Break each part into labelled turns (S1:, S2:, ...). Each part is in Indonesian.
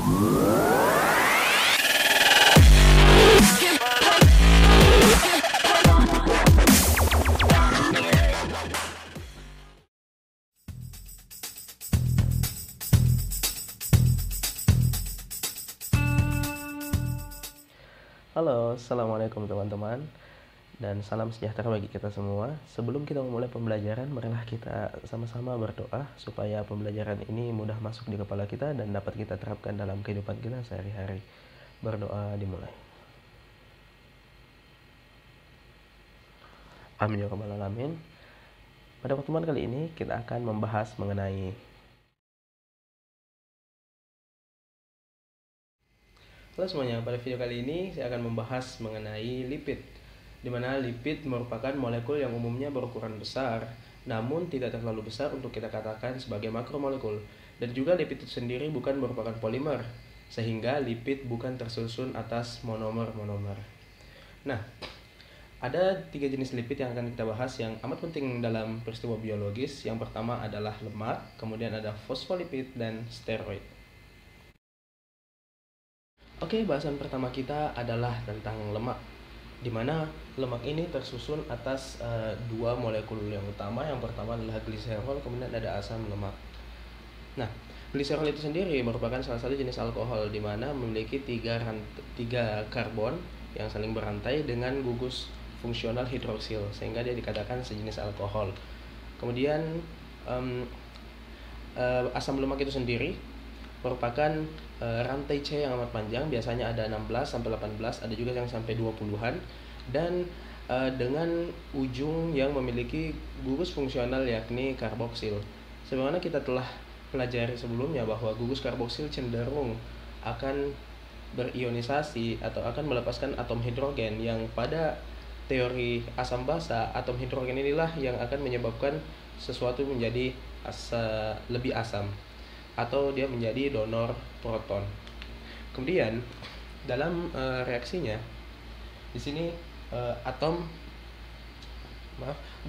S1: Halo, assalamualaikum teman-teman, dan salam sejahtera bagi kita semua. Sebelum kita memulai pembelajaran, marilah kita sama-sama berdoa supaya pembelajaran ini mudah masuk di kepala kita dan dapat kita terapkan dalam kehidupan kita sehari-hari. Berdoa dimulai. Amin ya rabbal alamin. Pada pertemuan kali ini kita akan membahas mengenai Halo semuanya, pada video kali ini saya akan membahas mengenai lipid, di mana lipid merupakan molekul yang umumnya berukuran besar, namun tidak terlalu besar untuk kita katakan sebagai makromolekul. Dan juga lipid itu sendiri bukan merupakan polimer, sehingga lipid bukan tersusun atas monomer-monomer. Nah, ada 3 jenis lipid yang akan kita bahas yang amat penting dalam peristiwa biologis. Yang pertama adalah lemak, kemudian ada fosfolipid, dan steroid. Oke, bahasan pertama kita adalah tentang lemak, di mana lemak ini tersusun atas 2 molekul yang utama. Yang pertama adalah gliserol, kemudian ada asam lemak. Nah, gliserol itu sendiri merupakan salah satu jenis alkohol, di mana memiliki 3 karbon yang saling berantai dengan gugus fungsional hidroksil, sehingga dia dikatakan sejenis alkohol. Kemudian asam lemak itu sendiri merupakan rantai C yang amat panjang, biasanya ada 16-18, ada juga yang sampai 20-an, dan dengan ujung yang memiliki gugus fungsional yakni karboksil. Sebagaimana kita telah pelajari sebelumnya bahwa gugus karboksil cenderung akan berionisasi atau akan melepaskan atom hidrogen, yang pada teori asam basa, atom hidrogen inilah yang akan menyebabkan sesuatu menjadi lebih asam, atau dia menjadi donor proton. Kemudian dalam reaksinya di sini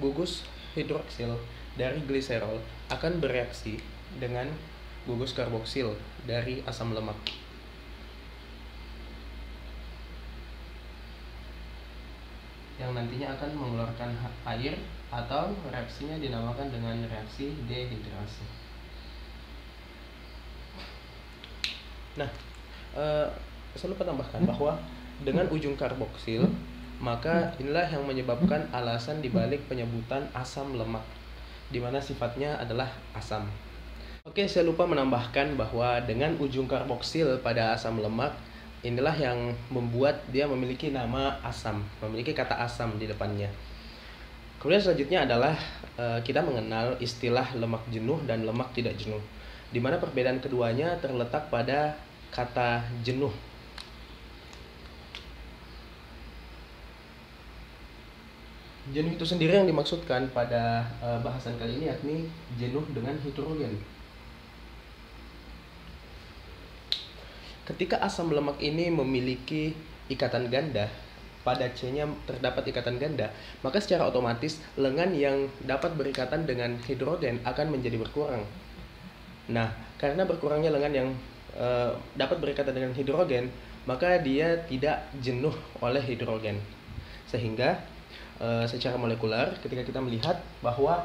S1: gugus hidroksil dari gliserol akan bereaksi dengan gugus karboksil dari asam lemak. Yang nantinya akan mengeluarkan air, atau reaksinya dinamakan dengan reaksi dehidrasi. Nah, saya lupa tambahkan bahwa dengan ujung karboksil, maka inilah yang menyebabkan alasan dibalik penyebutan asam lemak, di mana sifatnya adalah asam. Oke, saya lupa menambahkan bahwa dengan ujung karboksil pada asam lemak, inilah yang membuat dia memiliki nama asam, memiliki kata asam di depannya. Kemudian selanjutnya adalah kita mengenal istilah lemak jenuh dan lemak tidak jenuh, di mana perbedaan keduanya terletak pada kata jenuh. Jenuh itu sendiri yang dimaksudkan pada bahasan kali ini yakni jenuh dengan hidrogen. Ketika asam lemak ini memiliki ikatan ganda, pada C-nya terdapat ikatan ganda, maka secara otomatis lengan yang dapat berikatan dengan hidrogen akan menjadi berkurang. Nah, karena berkurangnya lengan yang dapat berikatan dengan hidrogen, maka dia tidak jenuh oleh hidrogen. Sehingga secara molekular, ketika kita melihat bahwa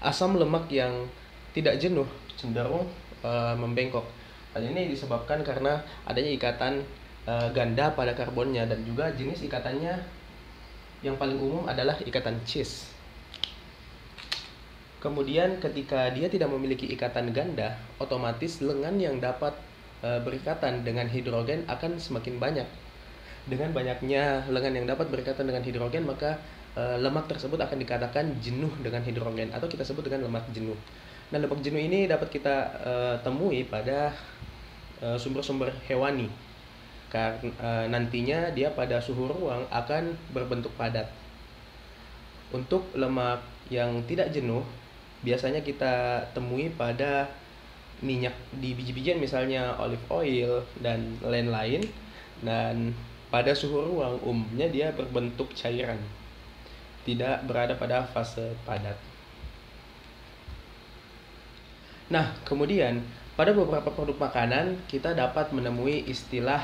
S1: asam lemak yang tidak jenuh cenderung membengkok. Hal ini disebabkan karena adanya ikatan ganda pada karbonnya, dan juga jenis ikatannya yang paling umum adalah ikatan cis. Kemudian ketika dia tidak memiliki ikatan ganda, otomatis lengan yang dapat berikatan dengan hidrogen akan semakin banyak. Dengan banyaknya lengan yang dapat berikatan dengan hidrogen, maka lemak tersebut akan dikatakan jenuh dengan hidrogen, atau kita sebut dengan lemak jenuh. Nah, lemak jenuh ini dapat kita temui pada sumber-sumber hewani, karena nantinya dia pada suhu ruang akan berbentuk padat. Untuk lemak yang tidak jenuh biasanya kita temui pada minyak di biji-bijian, misalnya olive oil dan lain-lain, dan pada suhu ruang umumnya dia berbentuk cairan, tidak berada pada fase padat. Nah, kemudian pada beberapa produk makanan kita dapat menemui istilah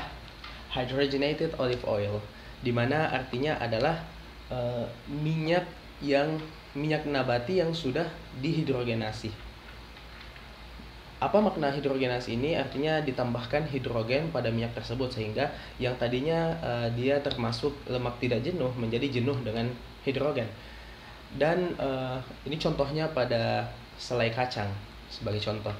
S1: hydrogenated olive oil, di mana artinya adalah minyak nabati yang sudah dihidrogenasi. Apa makna hidrogenasi ini? Artinya ditambahkan hidrogen pada minyak tersebut sehingga yang tadinya dia termasuk lemak tidak jenuh menjadi jenuh dengan hidrogen. Dan ini contohnya pada selai kacang sebagai contoh.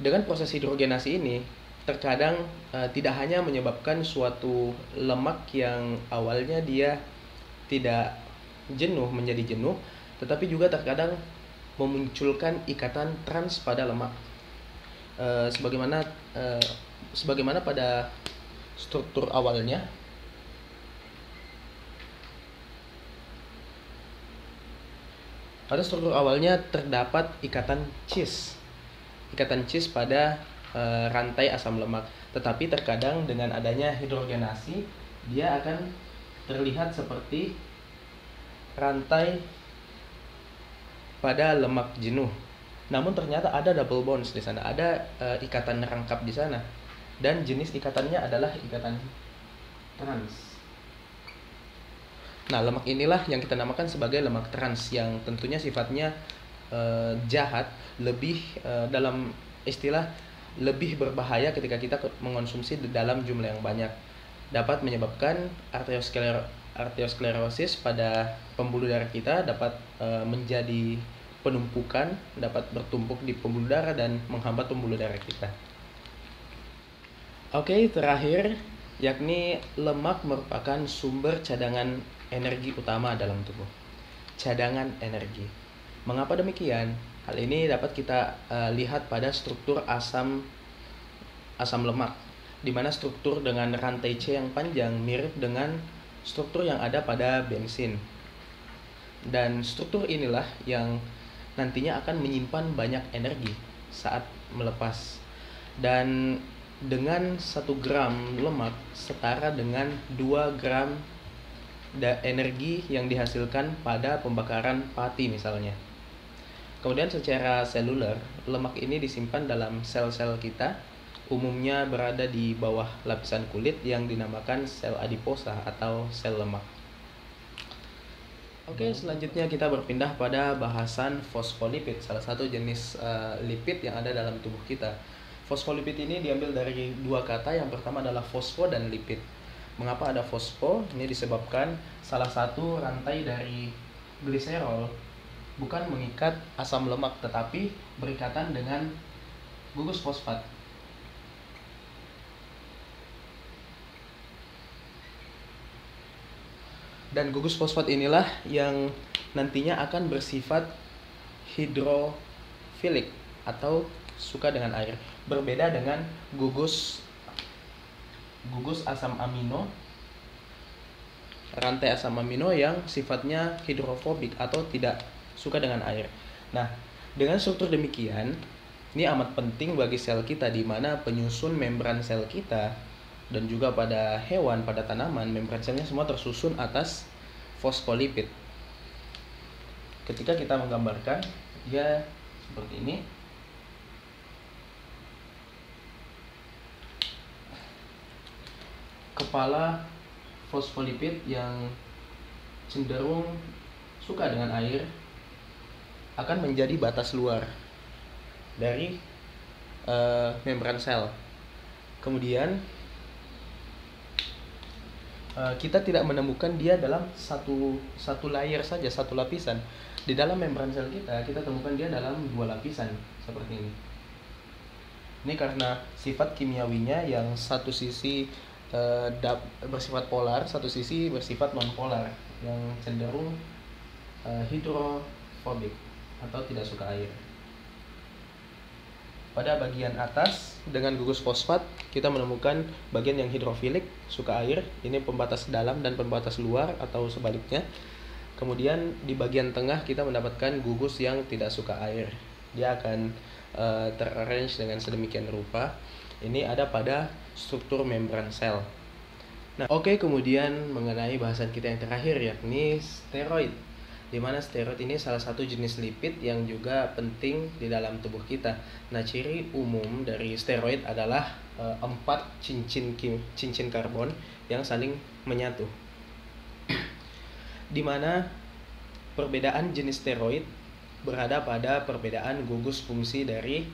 S1: Dengan proses hidrogenasi ini terkadang tidak hanya menyebabkan suatu lemak yang awalnya dia tidak jenuh menjadi jenuh, tetapi juga terkadang memunculkan ikatan trans pada lemak. Sebagaimana pada struktur awalnya. Pada struktur awalnya terdapat ikatan cis pada rantai asam lemak. Tetapi terkadang dengan adanya hidrogenasi, dia akan terlihat seperti rantai pada lemak jenuh. Namun ternyata ada double bonds di sana, ada ikatan rangkap di sana, dan jenis ikatannya adalah ikatan trans. Nah, lemak inilah yang kita namakan sebagai lemak trans, yang tentunya sifatnya jahat, lebih dalam istilah lebih berbahaya ketika kita mengonsumsi dalam jumlah yang banyak. Dapat menyebabkan arteriosklerosis pada pembuluh darah kita, dapat menjadi penumpukan, dapat bertumpuk di pembuluh darah dan menghambat pembuluh darah kita. Oke, terakhir, yakni lemak merupakan sumber cadangan energi utama dalam tubuh. Cadangan energi. Mengapa demikian? Hal ini dapat kita lihat pada struktur asam lemak, di mana struktur dengan rantai C yang panjang mirip dengan struktur yang ada pada bensin. Dan struktur inilah yang nantinya akan menyimpan banyak energi saat melepas. Dan dengan 1 gram lemak setara dengan 2 gram energi yang dihasilkan pada pembakaran pati misalnya. Kemudian secara seluler, lemak ini disimpan dalam sel-sel kita, umumnya berada di bawah lapisan kulit yang dinamakan sel adiposa atau sel lemak. Oke, selanjutnya kita berpindah pada bahasan fosfolipid, salah satu jenis lipid yang ada dalam tubuh kita. Fosfolipid ini diambil dari 2 kata, yang pertama adalah fosfo dan lipid. Mengapa ada fosfo? Ini disebabkan salah satu rantai dari gliserol bukan mengikat asam lemak, tetapi berikatan dengan gugus fosfat. Dan gugus fosfat inilah yang nantinya akan bersifat hidrofilik atau suka dengan air. Berbeda dengan gugus asam amino, rantai asam amino yang sifatnya hidrofobik atau tidak suka dengan air. Nah, dengan struktur demikian, ini amat penting bagi sel kita, di mana penyusun membran sel kita dan juga pada hewan, pada tanaman, membran selnya semua tersusun atas fosfolipid. Ketika kita menggambarkan, dia seperti ini. Kepala fosfolipid yang cenderung suka dengan air akan menjadi batas luar dari membran sel. Kemudian kita tidak menemukan dia dalam satu layer saja, satu lapisan. Di dalam membran sel kita temukan dia dalam 2 lapisan seperti ini. Ini karena sifat kimiawinya yang satu sisi bersifat polar, satu sisi bersifat non-polar, yang cenderung hidrofobik atau tidak suka air. Pada bagian atas dengan gugus fosfat kita menemukan bagian yang hidrofilik, suka air. Ini pembatas dalam dan pembatas luar atau sebaliknya. Kemudian di bagian tengah kita mendapatkan gugus yang tidak suka air. Dia akan terarrange dengan sedemikian rupa. Ini ada pada struktur membran sel. Nah, oke, kemudian mengenai bahasan kita yang terakhir, yakni steroid. di mana steroid ini salah satu jenis lipid yang juga penting di dalam tubuh kita. Nah, ciri umum dari steroid adalah 4 cincin karbon yang saling menyatu, di mana perbedaan jenis steroid berada pada perbedaan gugus fungsi dari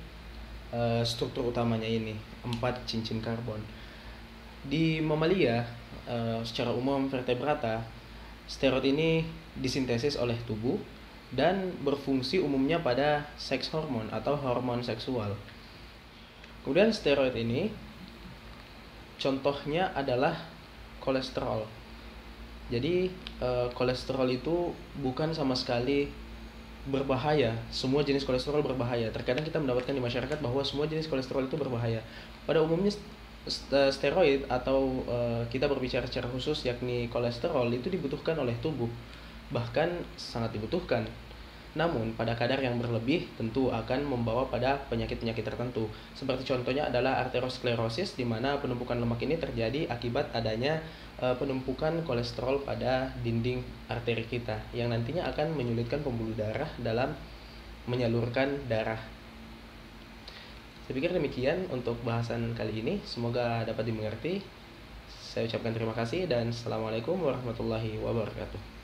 S1: struktur utamanya ini, 4 cincin karbon. Di mamalia, secara umum vertebrata, steroid ini disintesis oleh tubuh dan berfungsi umumnya pada seks hormon atau hormon seksual. Kemudian steroid ini contohnya adalah kolesterol. Jadi kolesterol itu bukan sama sekali berbahaya. Semua jenis kolesterol berbahaya. Terkadang kita mendapatkan di masyarakat bahwa semua jenis kolesterol itu berbahaya. Pada umumnya steroid atau kita berbicara secara khusus yakni kolesterol itu dibutuhkan oleh tubuh, bahkan sangat dibutuhkan. Namun pada kadar yang berlebih tentu akan membawa pada penyakit-penyakit tertentu. Seperti contohnya adalah arteriosklerosis, di mana penumpukan lemak ini terjadi akibat adanya penumpukan kolesterol pada dinding arteri kita, yang nantinya akan menyulitkan pembuluh darah dalam menyalurkan darah. Saya pikir demikian untuk bahasan kali ini, semoga dapat dimengerti. Saya ucapkan terima kasih dan Assalamualaikum warahmatullahi wabarakatuh.